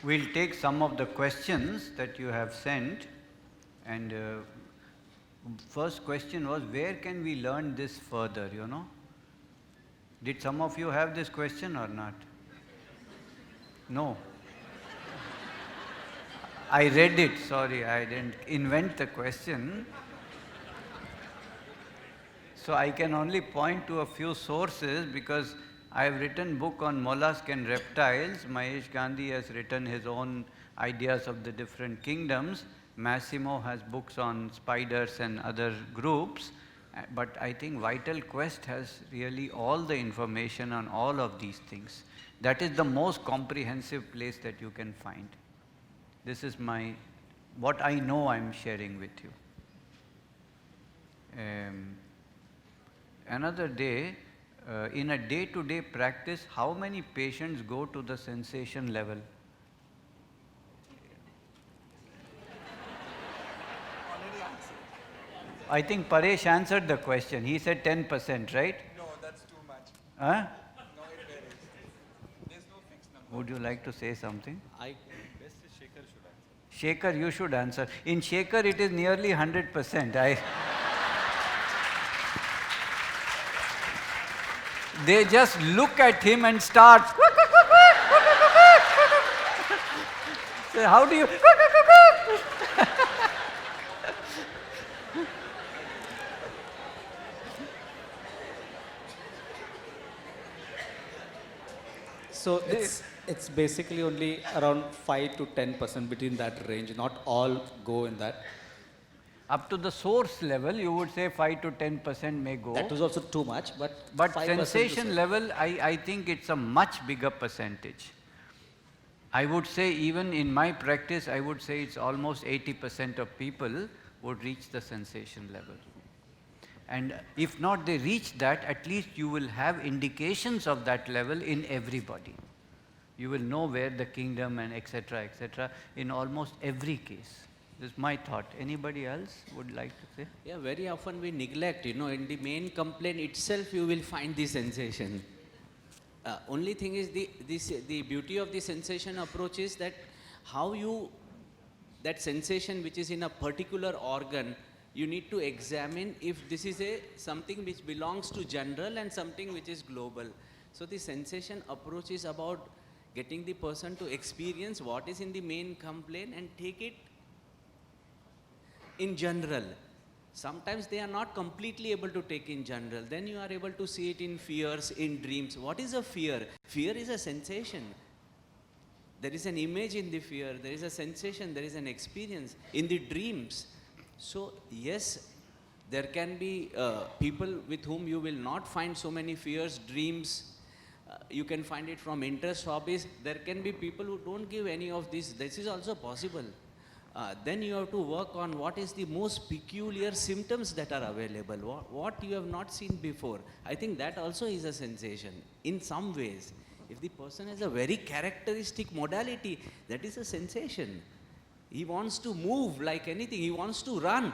We'll take some of the questions that you have sent. And first question was, where can we learn this further, you know? Did some of you have this question or not? No. I read it, sorry, I didn't invent the question. So I can only point to a few sources because I have written book on mollusk and reptiles. Mahesh Gandhi has written his own ideas of the different kingdoms. Massimo has books on spiders and other groups. But I think Vital Quest has really all the information on all of these things. That is the most comprehensive place that you can find. This is what I know I'm sharing with you. Another day, in a day-to-day practice, how many patients go to the sensation level? I think Paresh answered the question. He said 10%, right? No, that's too much. Huh? No, it varies. There's no fixed number. Would you like to say something? Best is Shekhar should answer. Shekhar, you should answer. In Shekhar, it is nearly 100%. They just look at him and start. So how do you? So it's basically only around 5 to 10% between that range. Not all go in that. Up to the source level, you would say 5 to 10% may go. That was also too much, but 5% sensation level, I think it's a much bigger percentage. I would say even in my practice, I would say it's almost 80% of people would reach the sensation level. And if not they reach that, at least you will have indications of that level in everybody. You will know where the kingdom and etc. in almost every case. This is my thought. Anybody else would like to say? Yeah, very often we neglect, in the main complaint itself you will find the sensation. Only thing is the beauty of the sensation approach is that that sensation which is in a particular organ, you need to examine if this is something which belongs to general and something which is global. So the sensation approach is about getting the person to experience what is in the main complaint and take it in general. Sometimes they are not completely able to take in general. Then you are able to see it in fears, in dreams. What is a fear? Fear is a sensation. There is an image in the fear. There is a sensation. There is an experience in the dreams. So yes, there can be people with whom you will not find so many fears, dreams. You can find it from interest, hobbies. There can be people who don't give any of this. This is also possible. Then you have to work on what is the most peculiar symptoms that are available, what you have not seen before. I think that also is a sensation in some ways. If the person has a very characteristic modality, that is a sensation. He wants to move like anything. He wants to run.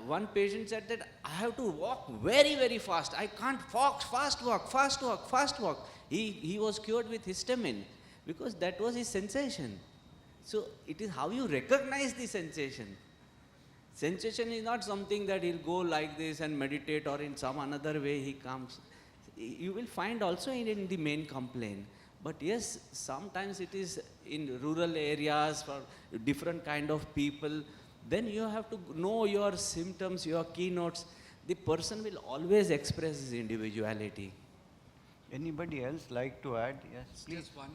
One patient said that I have to walk very, very fast. I can't fast walk. He was cured with histamine because that was his sensation. So it is how you recognize the sensation. Sensation is not something that he'll go like this and meditate or in some another way he comes. You will find also in the main complaint. But yes, sometimes it is in rural areas for different kind of people. Then you have to know your symptoms, your keynotes. The person will always express his individuality. Anybody else like to add? Yes, please. Just one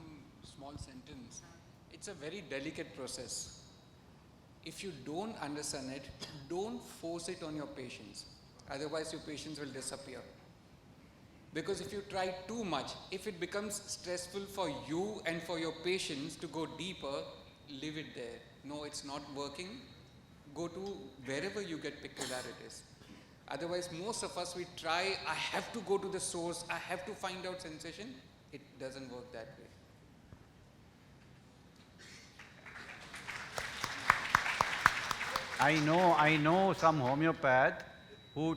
small sentence. It's a very delicate process. If you don't understand it, don't force it on your patients. Otherwise, your patients will disappear. Because if you try too much, if it becomes stressful for you and for your patients to go deeper, leave it there. No, it's not working. Go to wherever you get peculiarities. Otherwise, most of us, we try, I have to go to the source, I have to find out sensation. It doesn't work that way. I know some homeopath who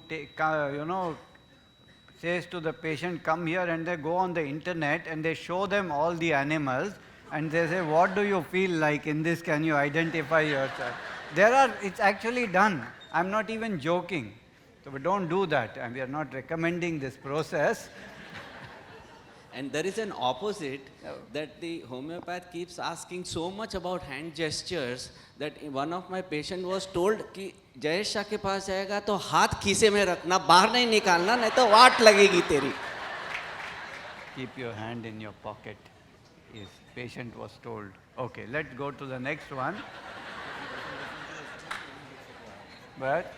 says to the patient, come here, and they go on the internet and they show them all the animals And they say, what do you feel like in this? Can you identify yourself? It's actually done. I'm not even joking. So we don't do that, and we are not recommending this process. And there is an opposite, that the homeopath keeps asking so much about hand gestures that one of my patient was told कि जयेश शाह के पास जाएगा तो हाथ खीसे में रखना, बाहर नहीं निकालना, नहीं तो वाट लगेगी तेरी. Keep your hand in your pocket, his patient was told. Okay, let's go to the next one. But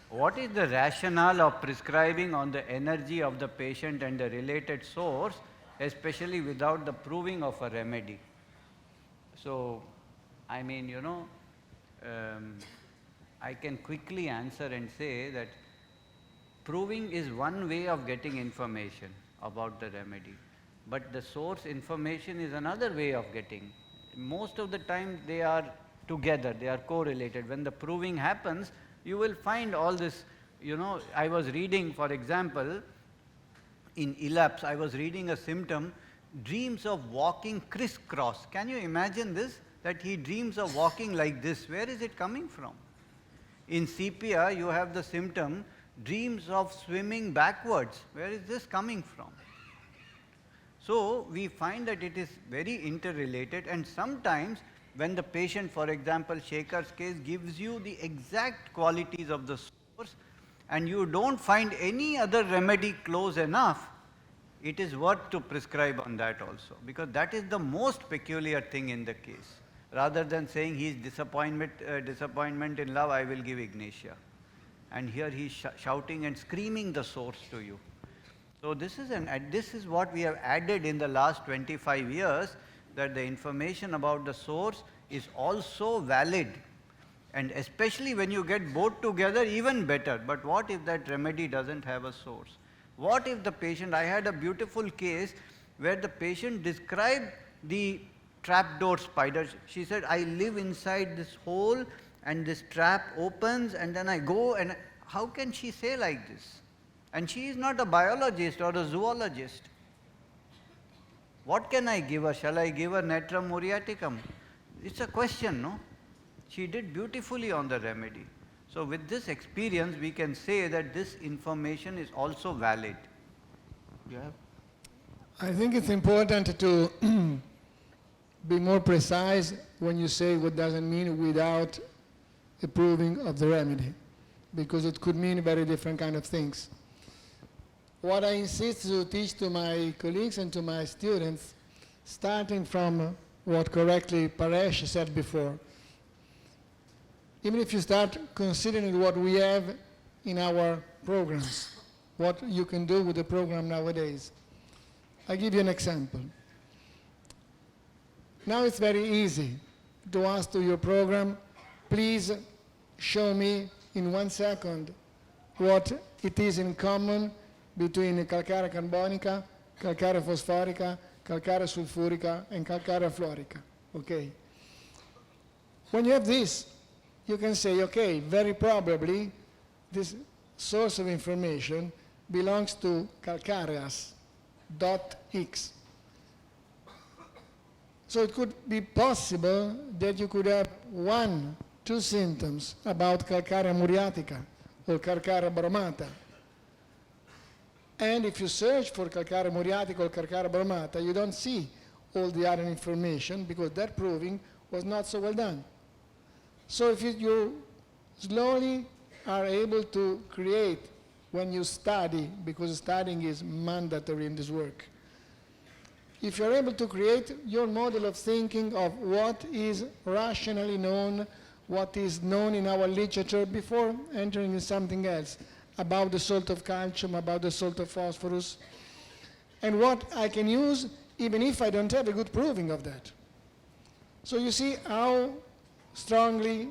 what is the rationale of prescribing on the energy of the patient and the related source, especially without the proving of a remedy? So, I mean, I can quickly answer and say that proving is one way of getting information about the remedy, but the source information is another way of getting. Most of the time they are together, they are correlated. When the proving happens, you will find all this, I was reading, for example, in ELAPSE, I was reading a symptom, dreams of walking crisscross. Can you imagine this? That he dreams of walking like this. Where is it coming from? In sepia, you have the symptom, dreams of swimming backwards. Where is this coming from? So, we find that it is very interrelated, and sometimes when the patient, for example, Shekhar's case, gives you the exact qualities of the source and you don't find any other remedy close enough, it is worth to prescribe on that also, because that is the most peculiar thing in the case. Rather than saying he is disappointment in love, I will give Ignatia. And here he is shouting and screaming the source to you. So this is what we have added in the last 25 years, that the information about the source is also valid, and especially when you get both together, even better. But what if that remedy doesn't have a source? What if the patient, I had a beautiful case where the patient described the trapdoor spider. She said, I live inside this hole and this trap opens and then I go, and how can she say like this? And she is not a biologist or a zoologist. What can I give her? Shall I give her Natrum muriaticum? It's a question, no? She did beautifully on the remedy. So with this experience, we can say that this information is also valid. Yeah. I think it's important to be more precise when you say what doesn't mean without approving of the remedy, because it could mean very different kind of things. What I insist to teach to my colleagues and to my students, starting from what correctly Paresh said before, even if you start considering what we have in our programs, what you can do with the program nowadays. I'll give you an example. Now it's very easy to ask to your program, please show me in 1 second what it is in common between calcarea carbonica, calcarea fosforica, calcarea sulfurica, and calcarea fluorica. Okay. When you have this, you can say, okay, very probably this source of information belongs to calcareas, dot X. So it could be possible that you could have 1, 2 symptoms about calcarea muriatica or calcarea bromata. And if you search for calcarea muriatica or calcarea bromata, you don't see all the other information because that proving was not so well done. So if you slowly are able to create, when you study, because studying is mandatory in this work, if you're able to create your model of thinking of what is rationally known, what is known in our literature before entering in something else, about the salt of calcium, about the salt of phosphorus, and what I can use even if I don't have a good proving of that. So you see how strongly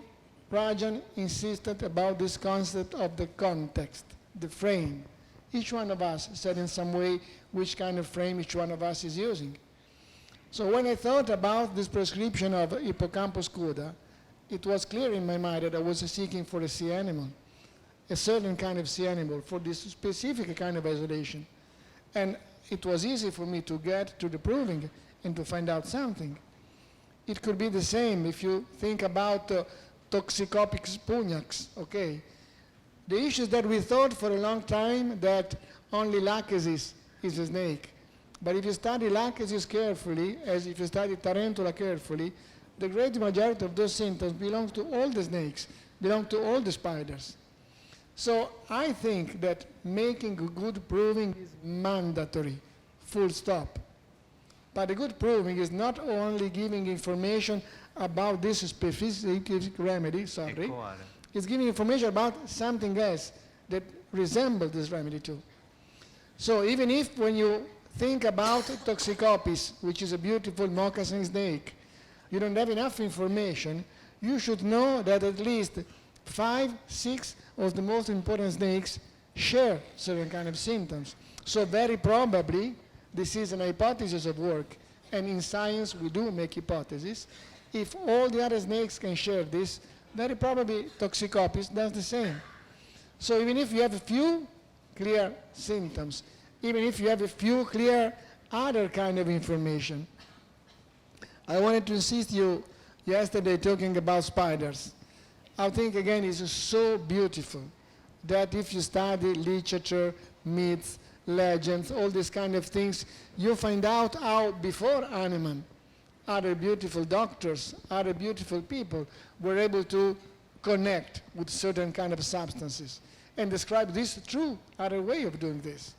Rajan insisted about this concept of the context, the frame. Each one of us said in some way which kind of frame each one of us is using. So when I thought about this prescription of hippocampus cauda, it was clear in my mind that I was seeking for a sea animal, a certain kind of sea animal for this specific kind of isolation. And it was easy for me to get to the proving and to find out something. It could be the same if you think about Toxicopix pugnax, okay? The issue is that we thought for a long time that only Lachesis is a snake. But if you study Lachesis carefully, as if you study Tarantula carefully, the great majority of those symptoms belong to all the snakes, belong to all the spiders. So I think that making a good proving is mandatory, full stop. But a good proving is not only giving information about this specific remedy, Ecoara. it's giving information about something else that resembles this remedy too. So even if when you think about Toxicopis, which is a beautiful moccasin snake, you don't have enough information, you should know that at least 5, 6 of the most important snakes share certain kind of symptoms. So very probably this is an hypothesis of work, and in science we do make hypotheses. If all the other snakes can share this, very probably Toxicopis does the same. So even if you have a few clear symptoms, even if you have a few clear other kind of information, I wanted to insist you yesterday talking about spiders. I think again it's so beautiful that if you study literature, myths, legends, all these kind of things, you find out how before Hahnemann, other beautiful doctors, other beautiful people were able to connect with certain kind of substances and describe this through other way of doing this.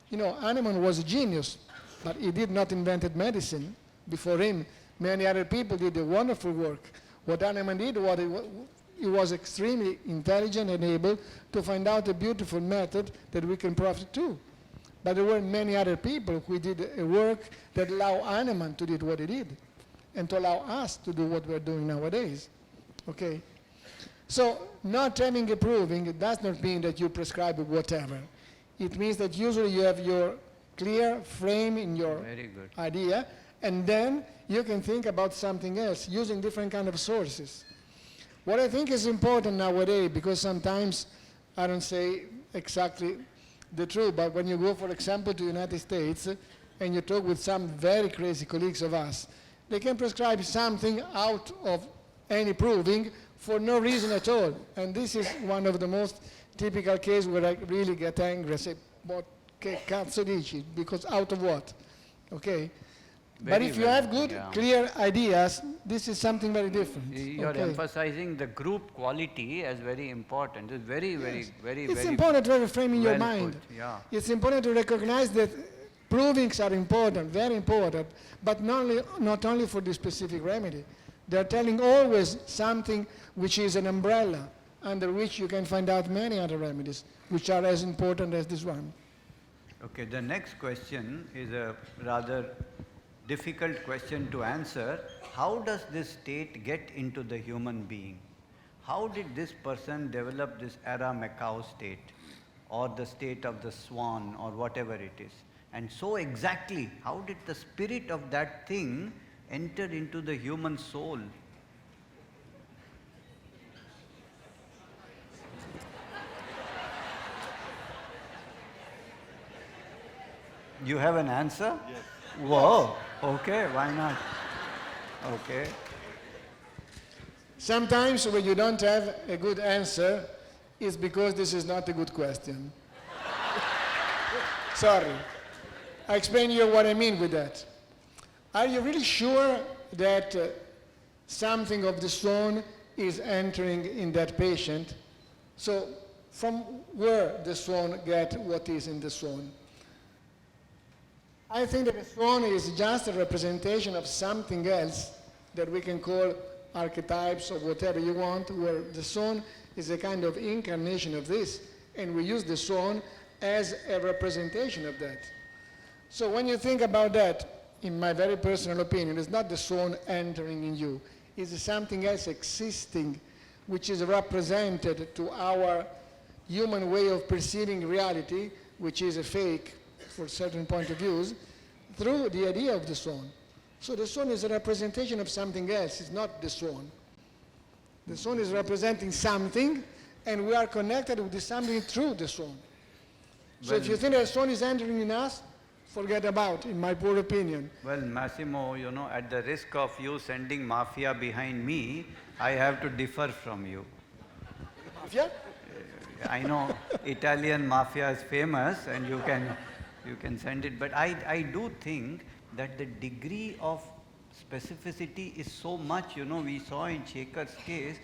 You know, Hahnemann was a genius, but he did not invent medicine. Before him, many other people did a wonderful work. What Hahnemann did was he was extremely intelligent and able to find out a beautiful method that we can profit too. But there were many other people who did a work that allowed Hahnemann to do what he did and to allow us to do what we're doing nowadays. Okay? So not having a proving does not mean that you prescribe whatever. It means that usually you have your clear frame in your Very good. idea, and then you can think about something else using different kind of sources. What I think is important nowadays, because sometimes I don't say exactly the truth, but when you go, for example, to the United States and you talk with some very crazy colleagues of us, they can prescribe something out of any proving for no reason at all. And this is one of the most typical cases where I really get angry. I say, what cazzo dici? Because out of what? Okay? But Very if you well, have good, yeah. clear ideas, this is something very different. You're okay? emphasizing the group quality as very important. It's very, very, very, It's very important to have a frame in your well mind. put, yeah. It's important to recognize that provings are important, very important, but not only for this specific remedy. They're telling always something which is an umbrella under which you can find out many other remedies which are as important as this one. Okay, the next question is a rather difficult question to answer. How does this state get into the human being? How did this person develop this Ara Macau state, or the state of the swan, or whatever it is? And so exactly, how did the spirit of that thing enter into the human soul? You have an answer? Yes. Whoa, okay, why not? Okay. Sometimes when you don't have a good answer, it's because this is not a good question. Sorry. I explain you what I mean with that. Are you really sure that something of the swan is entering in that patient? So from where the swan get what is in the swan? I think that the swan is just a representation of something else that we can call archetypes or whatever you want, where the swan is a kind of incarnation of this, and we use the swan as a representation of that. So when you think about that, in my very personal opinion, it's not the swan entering in you, it's something else existing, which is represented to our human way of perceiving reality, which is a fake for certain point of views, through the idea of the swan. So the swan is a representation of something else, it's not the swan. The swan is representing something, and we are connected with the something through the swan. So if you think that the swan is entering in us, forget about, in my poor opinion. Well, Massimo, you know, at the risk of you sending mafia behind me, I have to differ from you. Mafia? I know Italian mafia is famous and you can send it, but I do think that the degree of specificity is so much, you know, we saw in Shekhar's case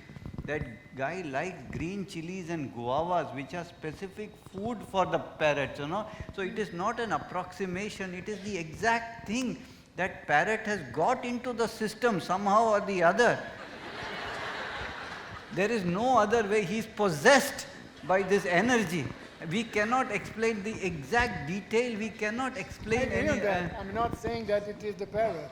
that guy likes green chilies and guavas, which are specific food for the parrots, you know. So it is not an approximation, it is the exact thing that parrot has got into the system somehow or the other. There is no other way, he is possessed by this energy. We cannot explain the exact detail, we cannot I explain agree any... on that. I'm not saying that it is the parrot.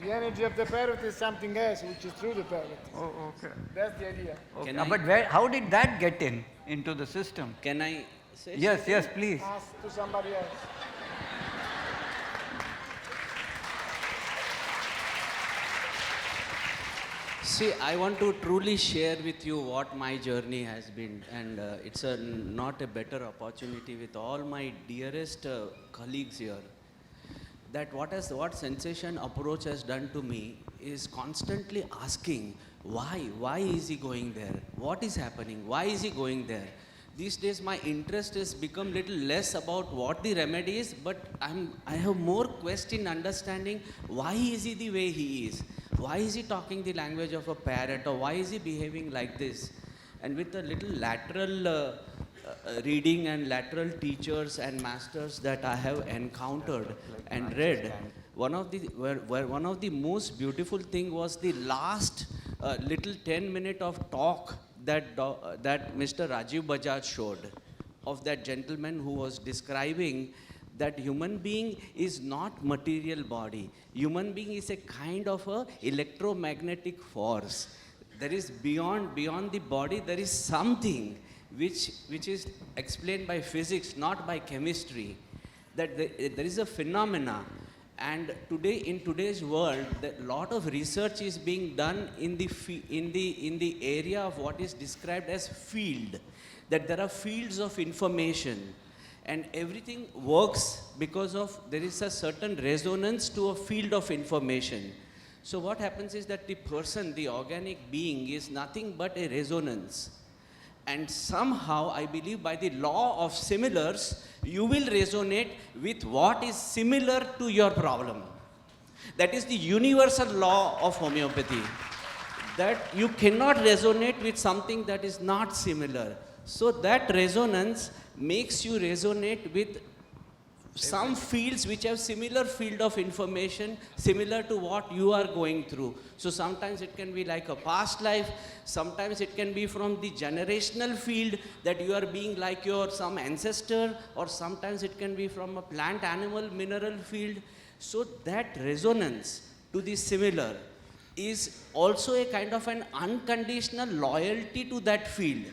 The energy of the parrot is something else, which is through the parrot. Oh, okay. That's the idea. Okay. Can I- But how did that get into the system? Can I say Yes, something? yes, please. Ask to somebody else. See, I want to truly share with you what my journey has been, and it's not a better opportunity with all my dearest colleagues here. That what sensation approach has done to me is constantly asking why is he going there? What is happening? Why is he going there? These days my interest has become little less about what the remedy is, but I have more quest in understanding why is he the way he is? Why is he talking the language of a parrot, or why is he behaving like this? And with a little lateral reading and lateral teachers and masters that I have encountered and read, one of the most beautiful thing was the last little 10-minute of talk that Mr. Rajiv Bajaj showed of that gentleman who was describing that human being is not material body. Human being is a kind of a electromagnetic force. There is beyond the body, there is something which is explained by physics, not by chemistry. That there is a phenomena. And today, in today's world, a lot of research is being done in the area of what is described as field. That there are fields of information. And everything works because of there is a certain resonance to a field of information. So what happens is that the person, the organic being, is nothing but a resonance. And somehow, I believe by the law of similars, you will resonate with what is similar to your problem. That is the universal law of homeopathy. That you cannot resonate with something that is not similar. So that resonance makes you resonate with some fields which have similar field of information, similar to what you are going through. So sometimes it can be like a past life, sometimes it can be from the generational field that you are being like your some ancestor, or sometimes it can be from a plant, animal, mineral field. So that resonance to the similar is also a kind of an unconditional loyalty to that field,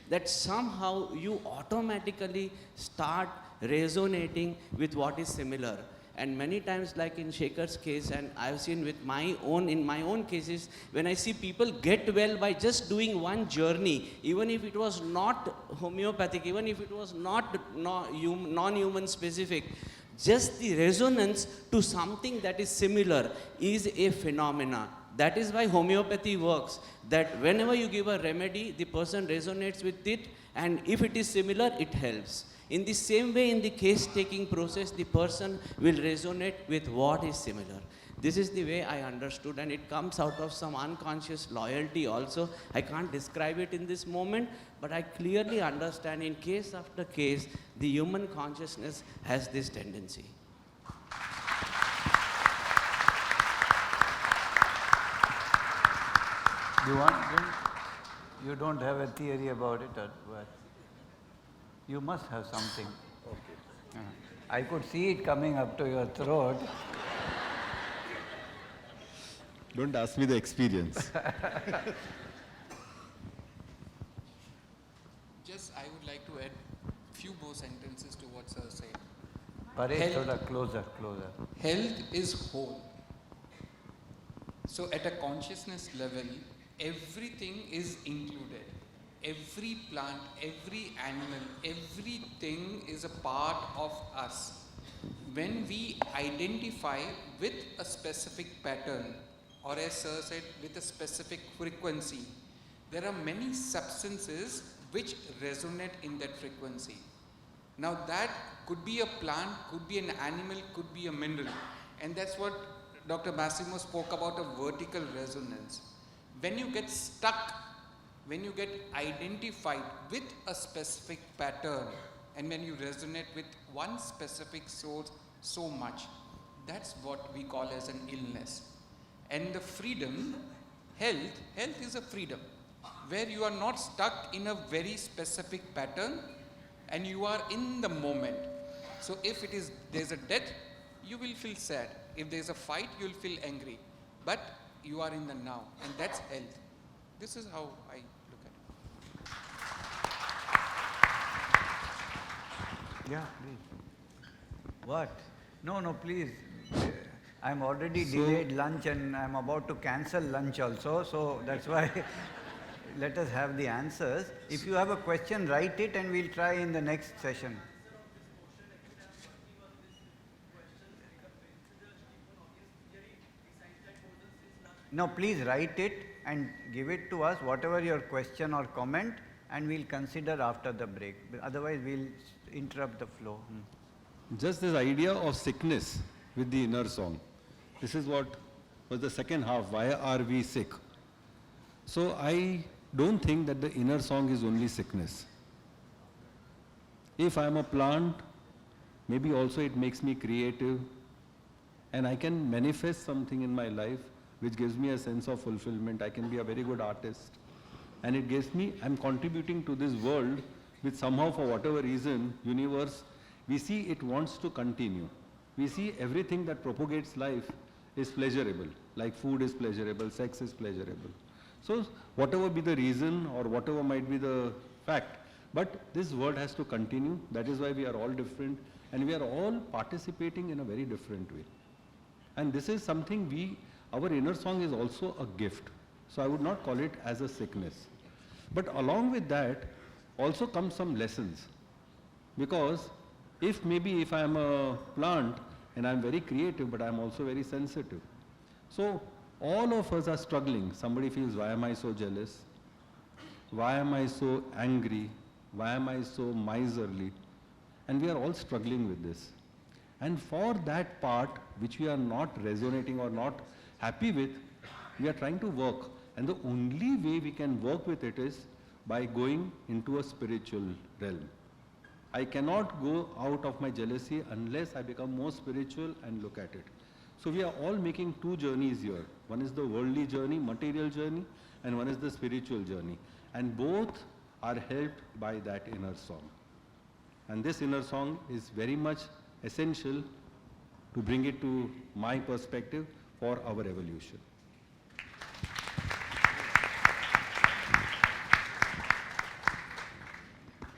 that somehow you automatically start resonating with what is similar. And many times, like in Shekhar's case, and I've seen in my own cases, when I see people get well by just doing one journey, even if it was not homeopathic, even if it was not non-human specific, just the resonance to something that is similar is a phenomena. That is why homeopathy works, that whenever you give a remedy, the person resonates with it, and if it is similar, it helps. In the same way, in the case-taking process, the person will resonate with what is similar. This is the way I understood, and it comes out of some unconscious loyalty also. I can't describe it in this moment, but I clearly understand in case after case, the human consciousness has this tendency. You don't have a theory about it, or what? You must have something. Okay. I could see it coming up to your throat. Don't ask me the experience. Just I would like to add few more sentences to what Sir said. Paresh, Health. thoda closer. Health is whole. So at a consciousness level, everything is included. Every plant, every animal, everything is a part of us. when we identify with a specific pattern, or as Sir said, with a specific frequency, there are many substances which resonate in that frequency. Now that could be a plant, could be an animal, could be a mineral. And that's what Dr. Massimo spoke about, a vertical resonance. When you get stuck, when you get identified with a specific pattern, and when you resonate with one specific source so much, that's what we call as an illness. And the freedom, health is a freedom, where you are not stuck in a very specific pattern and you are in the moment. So if there's a death, you will feel sad. If there's a fight, you'll feel angry. But you are in the now, and that's health. This is how I look at it. Yeah, please. What? No, please. I'm already delayed lunch and I'm about to cancel lunch also, so that's why let us have the answers. If you have a question, write it and we'll try in the next session. No, please write it and give it to us, whatever your question or comment, and we'll consider after the break. Otherwise, we'll interrupt the flow. Just this idea of sickness with the inner song. This is what was the second half, why are we sick? So I don't think that the inner song is only sickness. If I am a plant, maybe also it makes me creative, and I can manifest something in my life which gives me a sense of fulfillment. I can be a very good artist, and it gives me, I'm contributing to this world which somehow, for whatever reason, universe, we see it wants to continue. We see everything that propagates life is pleasurable, like food is pleasurable, sex is pleasurable. So whatever be the reason or whatever might be the fact, but this world has to continue. That is why we are all different, and we are all participating in a very different way. And this is something our inner song is also a gift. So I would not call it as a sickness. But along with that also comes some lessons. Because if I am a plant and I am very creative, but I am also very sensitive. So all of us are struggling. Somebody feels, why am I so jealous? Why am I so angry? Why am I so miserly? And we are all struggling with this. And for that part which we are not resonating or not happy with, we are trying to work. And the only way we can work with it is by going into a spiritual realm. I cannot go out of my jealousy unless I become more spiritual and look at it. So we are all making two journeys here. One is the worldly journey, material journey, and one is the spiritual journey. And both are helped by that inner song. And this inner song is very much essential to bring it to my perspective for our evolution.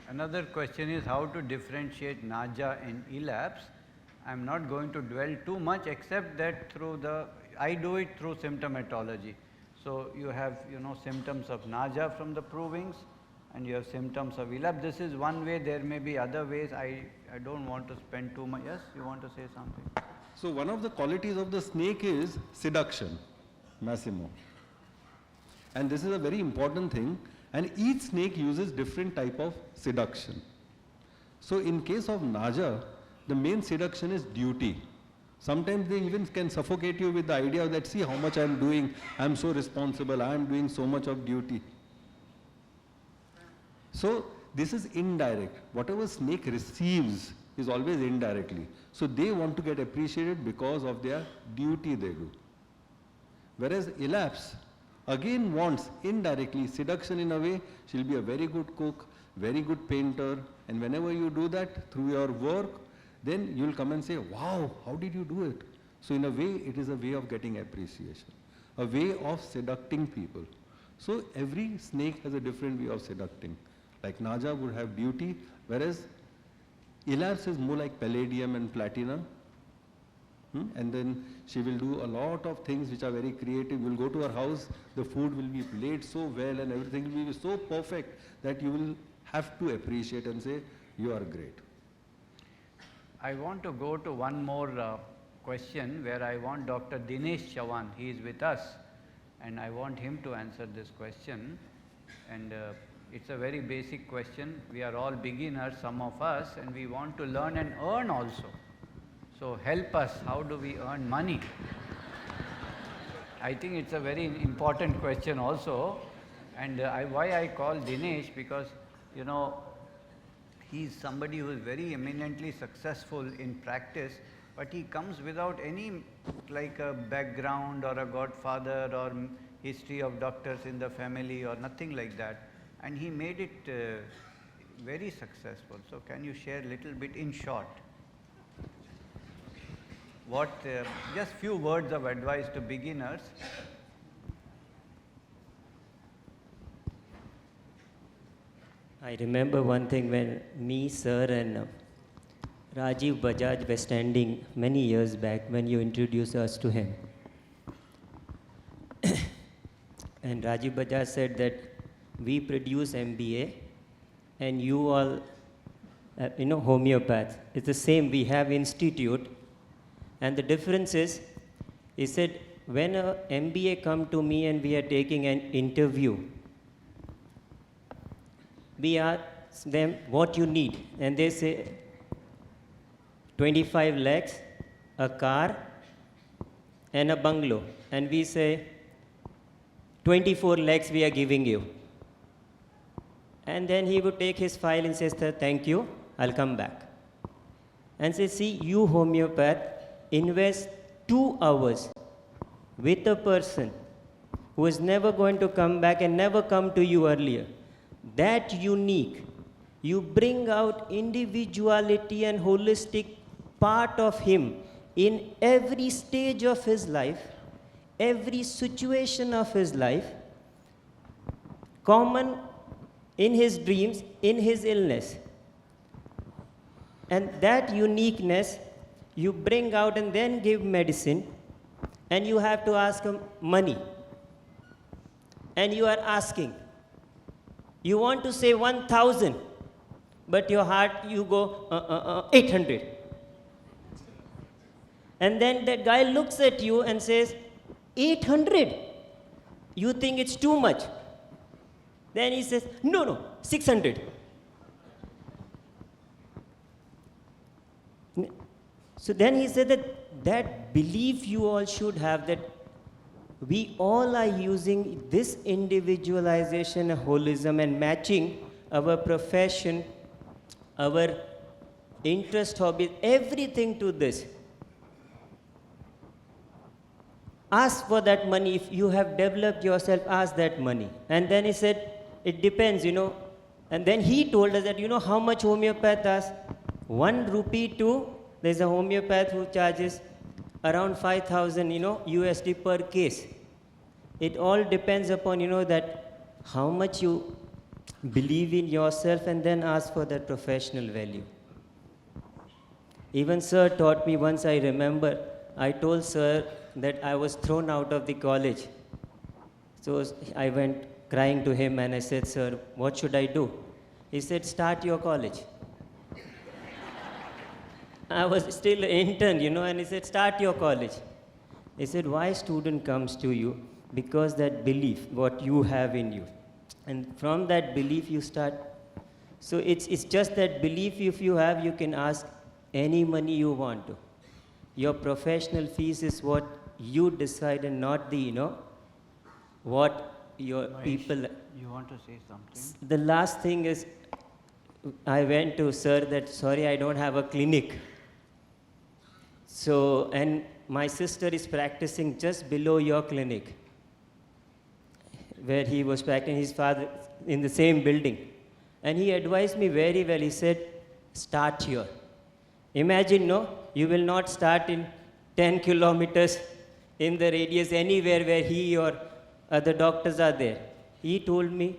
Another question is how to differentiate nausea in elapse. I'm not going to dwell too much, except that I do it through symptomatology. So you have, symptoms of nausea from the provings, and you have symptoms of elapse. This is one way. There may be other ways. I don't want to spend too much. Yes, you want to say something? So one of the qualities of the snake is seduction, Massimo. And this is a very important thing. And each snake uses different type of seduction. So in case of nausea, the main seduction is duty. Sometimes they even can suffocate you with the idea that, see how much I am doing, I am so responsible, I am doing so much of duty. So this is indirect. Whatever snake receives is always indirectly. So they want to get appreciated because of their duty they do. Whereas elapse again wants indirectly seduction in a way. She'll be a very good cook, very good painter, and whenever you do that through your work, then you'll come and say, wow, how did you do it? So in a way, it is a way of getting appreciation, a way of seducting people. So every snake has a different way of seducting. Like nausea would have duty, whereas elapse is more like palladium and platinum. And then she will do a lot of things which are very creative. You will go to her house, the food will be played so well and everything will be so perfect that you will have to appreciate and say, you are great. I want to go to one more question where I want Dr. Dinesh Chavan, he is with us, and I want him to answer this question. And it's a very basic question. We are all beginners, some of us, and we want to learn and earn also. So help us, how do we earn money? I think it's a very important question also. And why I call Dinesh, because, you know, he's somebody who is very eminently successful in practice, but he comes without any like a background or a godfather or history of doctors in the family or nothing like that. And he made it very successful. So can you share a little bit in short? What, just few words of advice to beginners. I remember one thing when me, sir, and Rajiv Bajaj were standing many years back when you introduced us to him. And Rajiv Bajaj said that we produce MBA and you all, homeopaths. It's the same, we have institute. And the difference is, he said, when a MBA come to me and we are taking an interview, we ask them what you need, and they say 25 lakhs, a car, and a bungalow. And we say 24 lakhs we are giving you. And then he would take his file and says, "Sir, thank you, I'll come back." And say, "See, you homeopath invest 2 hours with a person who is never going to come back and never come to you earlier. That unique, you bring out individuality and holistic part of him in every stage of his life, every situation of his life, common in his dreams, in his illness. And that uniqueness you bring out and then give medicine, and you have to ask him money. And you are asking. You want to say 1,000, but your heart, you go 800. And then the guy looks at you and says, 800? You think it's too much. Then he says, no, 600. So then he said that belief you all should have, that we all are using this individualization, holism, and matching our profession, our interest, hobbies, everything to this. Ask for that money. If you have developed yourself, ask that money. And then he said, it depends, And then he told us that, how much homeopath asks? 1 rupee to, there's a homeopath who charges around 5,000, USD per case. It all depends upon, that how much you believe in yourself, and then ask for that professional value. Even sir taught me once, I remember, I told sir that I was thrown out of the college. So I went crying to him and I said, "Sir, what should I do?" He said, "Start your college." I was still an intern, and he said, "Start your college." He said, "Why student comes to you? Because that belief, what you have in you. And from that belief you start. So it's just that belief if you have, you can ask any money you want to. Your professional fees is what you decide and not the, what your people. You want to say something? The last thing is, I went to sir that, "Sorry, I don't have a clinic." So, and my sister is practicing just below your clinic, where he was practicing, his father in the same building. And he advised me very well. He said, "Start here." Imagine, you will not start in 10 kilometers in the radius anywhere where he or other doctors are there. He told me,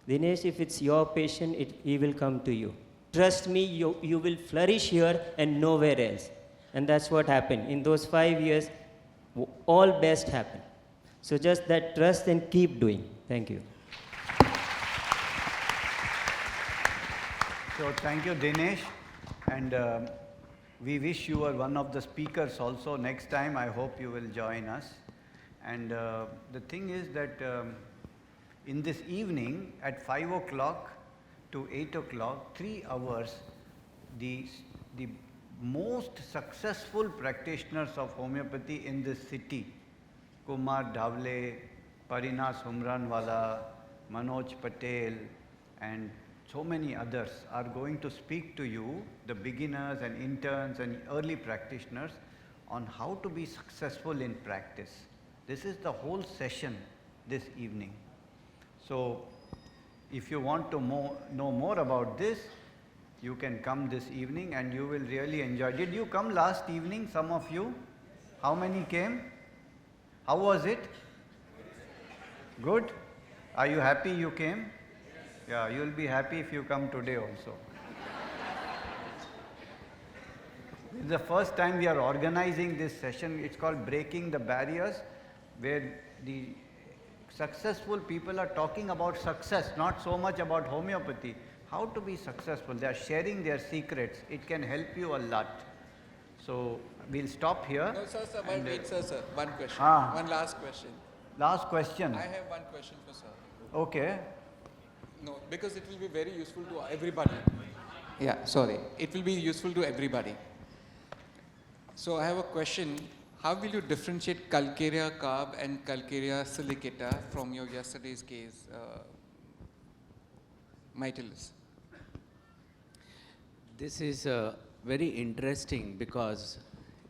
"Dinesh, if it's your patient, he will come to you. Trust me, you will flourish here and nowhere else." And that's what happened. In those 5 years, all best happened. So just that trust and keep doing. Thank you. So thank you, Dinesh. And we wish you were one of the speakers also. Next time, I hope you will join us. And the thing is that in this evening at 5 o'clock to 8 o'clock, 3 hours, the most successful practitioners of homeopathy in this city, Kumar Dhawale, Parina Sumranwala, Manoj Patel, and so many others are going to speak to you, the beginners and interns and early practitioners, on how to be successful in practice. This is the whole session this evening. So, if you want to know more about this, you can come this evening and you will really enjoy. Did you come last evening, some of you? How many came? How was it? Good? Are you happy you came? Yeah, you will be happy if you come today also. This is the first time we are organizing this session. It's called Breaking the Barriers, where the successful people are talking about success, not so much about homeopathy. How to be successful. They are sharing their secrets. It can help you a lot. So, we'll stop here. No, sir, wait, sir. One question. Ah. One last question. Last question. I have one question for sir. Okay. No, because it will be very useful to everybody. Yeah, sorry. It will be useful to everybody. So I have a question. How will you differentiate Calcarea carb and Calcarea silicata from your yesterday's case, Mytilus? This is very interesting because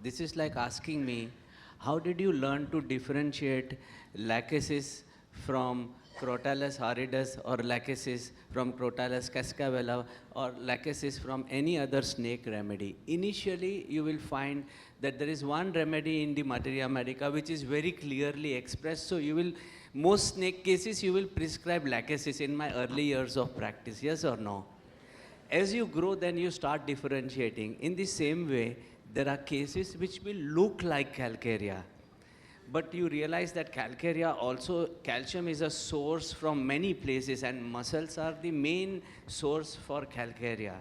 this is like asking me, how did you learn to differentiate lachesis from Crotalus horridus, or lachesis from Crotalus cascavella, or lachesis from any other snake remedy? Initially, you will find that there is one remedy in the Materia Medica which is very clearly expressed. So you will, most snake cases, you will prescribe lachesis in my early years of practice, yes or no? As you grow, then you start differentiating. In the same way, there are cases which will look like Calcarea, but you realize that Calcarea also, calcium is a source from many places, and muscles are the main source for Calcarea.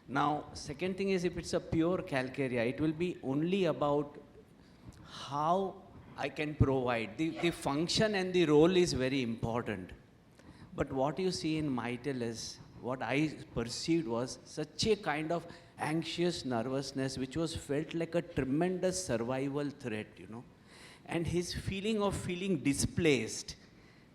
Now, second thing is, if it's a pure Calcarea, it will be only about how I can provide. The function and the role is very important. But what you see in Mytilus, what I perceived was such a kind of anxious nervousness which was felt like a tremendous survival threat, you know. And his feeling of feeling displaced,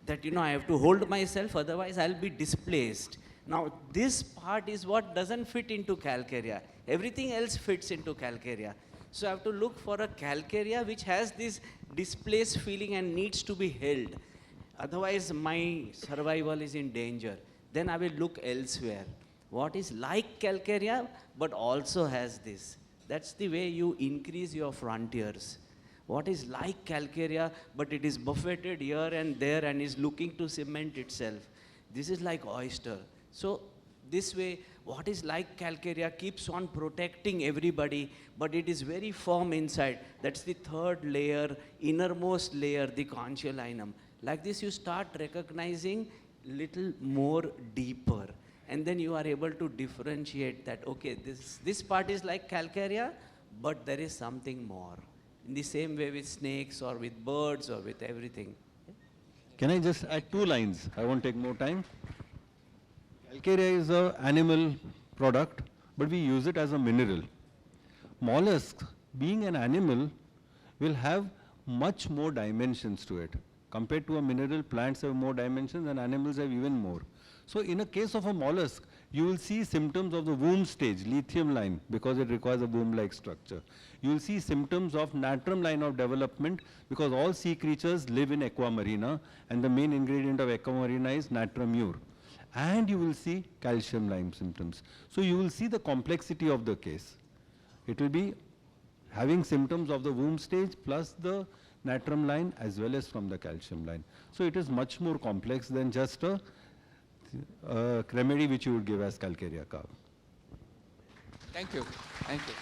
that, you know, I have to hold myself, otherwise I'll be displaced. Now, this part is what doesn't fit into Calcarea. Everything else fits into Calcarea. So I have to look for a Calcarea which has this displaced feeling and needs to be held. Otherwise, my survival is in danger. Then I will look elsewhere. What is like Calcarea, but also has this. That's the way you increase your frontiers. What is like Calcarea, but it is buffeted here and there and is looking to cement itself. This is like oyster. So this way, what is like Calcarea keeps on protecting everybody, but it is very firm inside. That's the third layer, innermost layer, the conchialinum. Like this, you start recognizing little more deeper. And then you are able to differentiate that, okay, this part is like Calcarea, but there is something more. In the same way with snakes or with birds or with everything. Can I just add 2 lines? I won't take more time. Calcarea is an animal product, but we use it as a mineral. Mollusk, being an animal, will have much more dimensions to it. Compared to a mineral, plants have more dimensions and animals have even more. So in a case of a mollusk, you will see symptoms of the womb stage, lithium line, because it requires a womb-like structure. You will see symptoms of natrum line of development, because all sea creatures live in aqua marina, and the main ingredient of aqua marina is natrum mure. And you will see calcium line symptoms. So you will see the complexity of the case. It will be having symptoms of the womb stage plus the natrum line as well as from the calcium line. So it is much more complex than just a remedy which you would give as Calcarea carb. Thank you. Thank you.